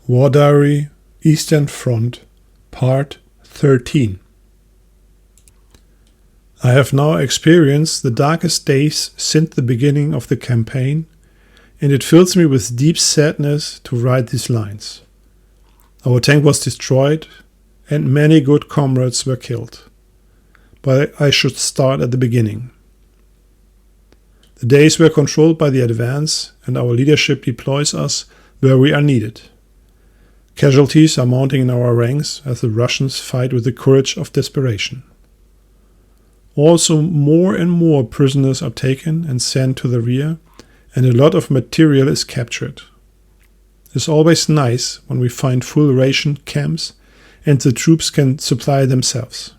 War Diary, Eastern Front, Part 13. I have now experienced the darkest days since the beginning of the campaign, and it fills me with deep sadness to write these lines. Our tank was destroyed, and many good comrades were killed. But I should start at the beginning. The days were controlled by the advance, and our leadership deploys us where we are needed. Casualties are mounting in our ranks as the Russians fight with the courage of desperation. Also, more and more prisoners are taken and sent to the rear, and a lot of material is captured. It's always nice when we find full ration camps and the troops can supply themselves.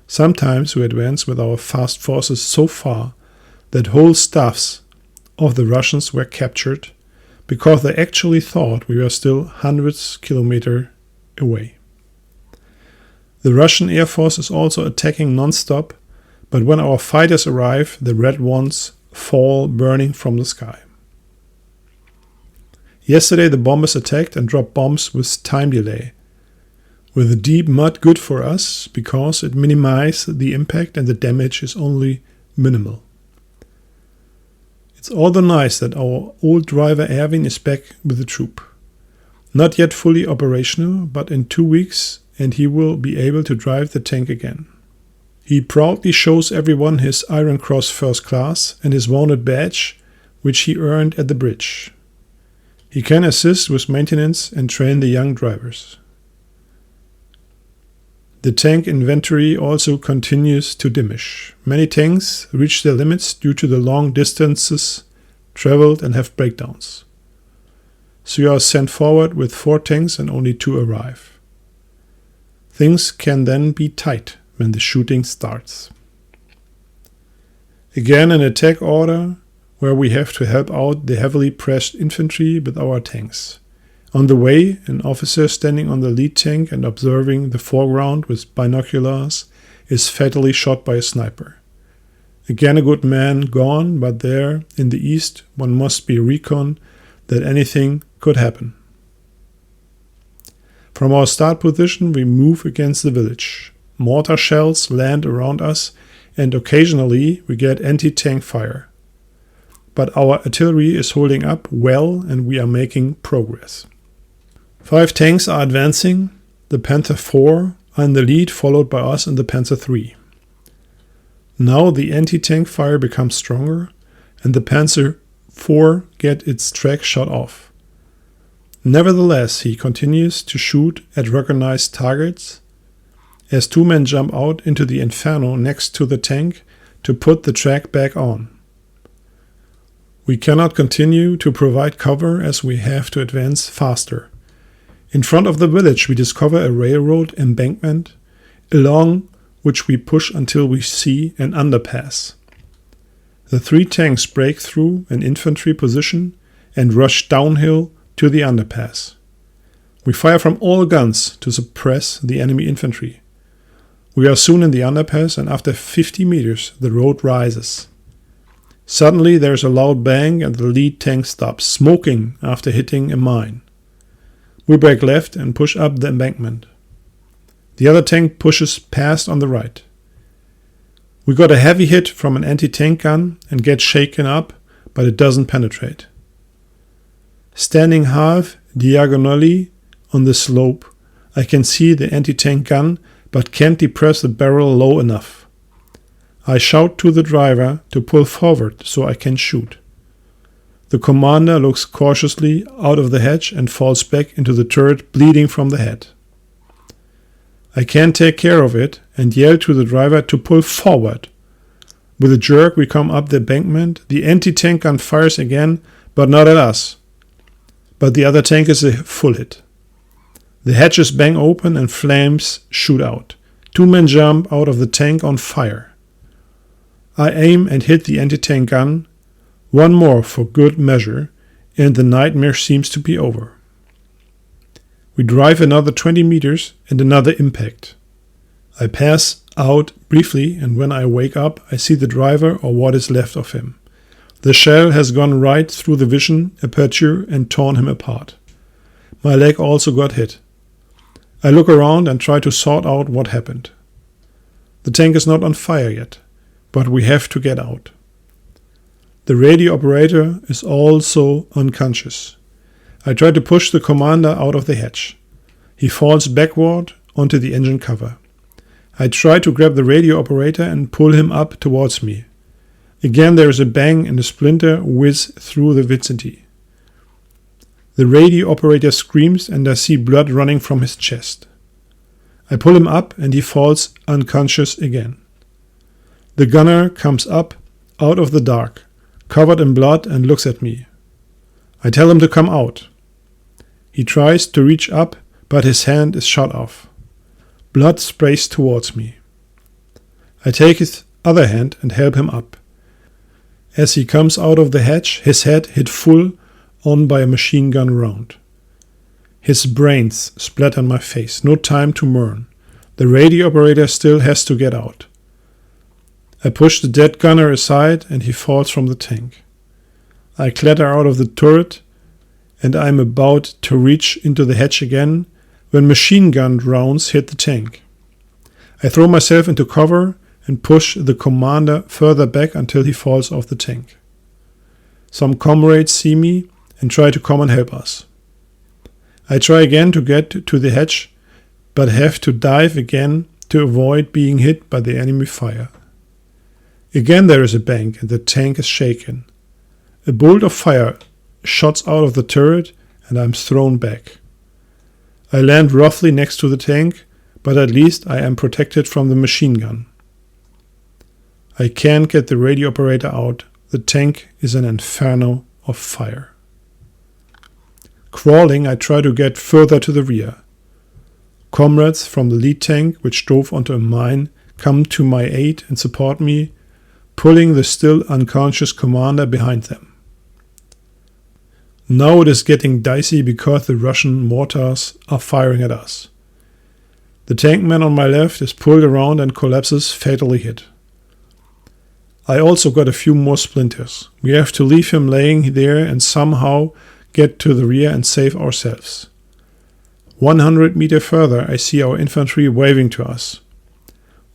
Sometimes we advance with our fast forces so far that whole staffs of the Russians were captured because they actually thought we were still hundreds of kilometers away. The Russian Air Force is also attacking non-stop, but when our fighters arrive, the red ones fall burning from the sky. Yesterday the bombers attacked and dropped bombs with time delay. With the deep mud good for us because it minimizes the impact and the damage is only minimal. It's although nice that our old driver Erwin is back with the troop. Not yet fully operational, but in 2 weeks and he will be able to drive the tank again. He proudly shows everyone his Iron Cross First Class and his wounded badge, which he earned at the bridge. He can assist with maintenance and train the young drivers. The tank inventory also continues to diminish. Many tanks reach their limits due to the long distances traveled and have breakdowns. So you are sent forward with 4 tanks and only 2 arrive. Things can then be tight when the shooting starts. Again, an attack order where we have to help out the heavily pressed infantry with our tanks. On the way, an officer standing on the lead tank and observing the foreground with binoculars is fatally shot by a sniper. Again a good man gone, but there, in the east, one must be reckoned that anything could happen. From our start position we move against the village. Mortar shells land around us and occasionally we get anti-tank fire. But our artillery is holding up well and we are making progress. 5 tanks are advancing, the Panther IV are in the lead followed by us and the Panther III. Now the anti-tank fire becomes stronger and the Panther IV gets its track shot off. Nevertheless, he continues to shoot at recognized targets as 2 men jump out into the inferno next to the tank to put the track back on. We cannot continue to provide cover as we have to advance faster. In front of the village we discover a railroad embankment, along which we push until we see an underpass. The 3 tanks break through an infantry position and rush downhill to the underpass. We fire from all guns to suppress the enemy infantry. We are soon in the underpass and after 50 meters the road rises. Suddenly there is a loud bang and the lead tank stops, smoking after hitting a mine. We break left and push up the embankment. The other tank pushes past on the right. We got a heavy hit from an anti-tank gun and get shaken up, but it doesn't penetrate. Standing half diagonally on the slope, I can see the anti-tank gun, but can't depress the barrel low enough. I shout to the driver to pull forward so I can shoot. The commander looks cautiously out of the hatch and falls back into the turret, bleeding from the head. I can't take care of it and yell to the driver to pull forward. With a jerk we come up the embankment. The anti-tank gun fires again, but not at us. But the other tank is a full hit. The hatches bang open and flames shoot out. 2 men jump out of the tank on fire. I aim and hit the anti-tank gun. 1 more for good measure, and the nightmare seems to be over. We drive another 20 meters and another impact. I pass out briefly and when I wake up I see the driver or what is left of him. The shell has gone right through the vision aperture and torn him apart. My leg also got hit. I look around and try to sort out what happened. The tank is not on fire yet, but we have to get out. The radio operator is also unconscious. I try to push the commander out of the hatch. He falls backward onto the engine cover. I try to grab the radio operator and pull him up towards me. Again there is a bang and a splinter whiz through the vicinity. The radio operator screams and I see blood running from his chest. I pull him up and he falls unconscious again. The gunner comes up out of the dark, covered in blood, and looks at me. I tell him to come out. He tries to reach up, but his hand is shot off. Blood sprays towards me. I take his other hand and help him up. As he comes out of the hatch, his head hit full on by a machine gun round. His brains splat on my face. No time to mourn. The radio operator still has to get out. I push the dead gunner aside and he falls from the tank. I clatter out of the turret and I am about to reach into the hatch again when machine gun rounds hit the tank. I throw myself into cover and push the commander further back until he falls off the tank. Some comrades see me and try to come and help us. I try again to get to the hatch, but have to dive again to avoid being hit by the enemy fire. Again there is a bang and the tank is shaken. A bolt of fire shots out of the turret and I am thrown back. I land roughly next to the tank, but at least I am protected from the machine gun. I can't get the radio operator out. The tank is an inferno of fire. Crawling, I try to get further to the rear. Comrades from the lead tank, which drove onto a mine, come to my aid and support me, pulling the still unconscious commander behind them. Now it is getting dicey because the Russian mortars are firing at us. The tankman on my left is pulled around and collapses, fatally hit. I also got a few more splinters. We have to leave him laying there and somehow get to the rear and save ourselves. 100 meters further, I see our infantry waving to us.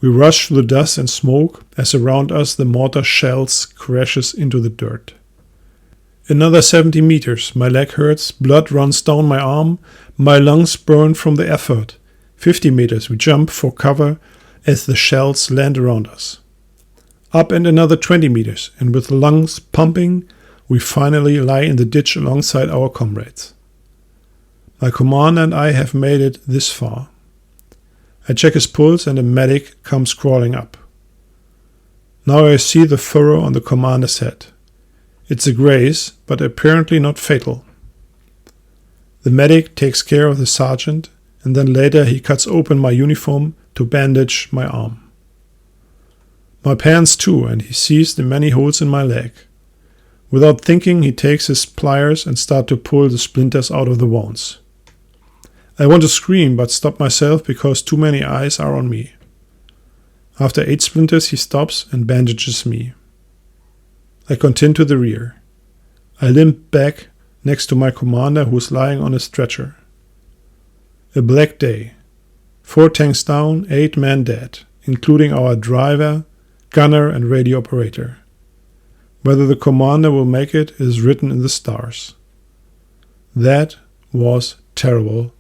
We rush through the dust and smoke as around us the mortar shells crashes into the dirt. Another 70 meters, my leg hurts, blood runs down my arm, my lungs burn from the effort. 50 meters, we jump for cover as the shells land around us. Up and another 20 meters, and with lungs pumping, we finally lie in the ditch alongside our comrades. My commander and I have made it this far. I check his pulse and a medic comes crawling up. Now I see the furrow on the commander's head. It's a graze, but apparently not fatal. The medic takes care of the sergeant, and then later he cuts open my uniform to bandage my arm. My pants too, and he sees the many holes in my leg. Without thinking, he takes his pliers and starts to pull the splinters out of the wounds. I want to scream, but stop myself because too many eyes are on me. After 8 splinters, he stops and bandages me. I continue to the rear. I limp back next to my commander who is lying on a stretcher. A black day. 4 tanks down, 8 men dead, including our driver, gunner and radio operator. Whether the commander will make it is written in the stars. That was terrible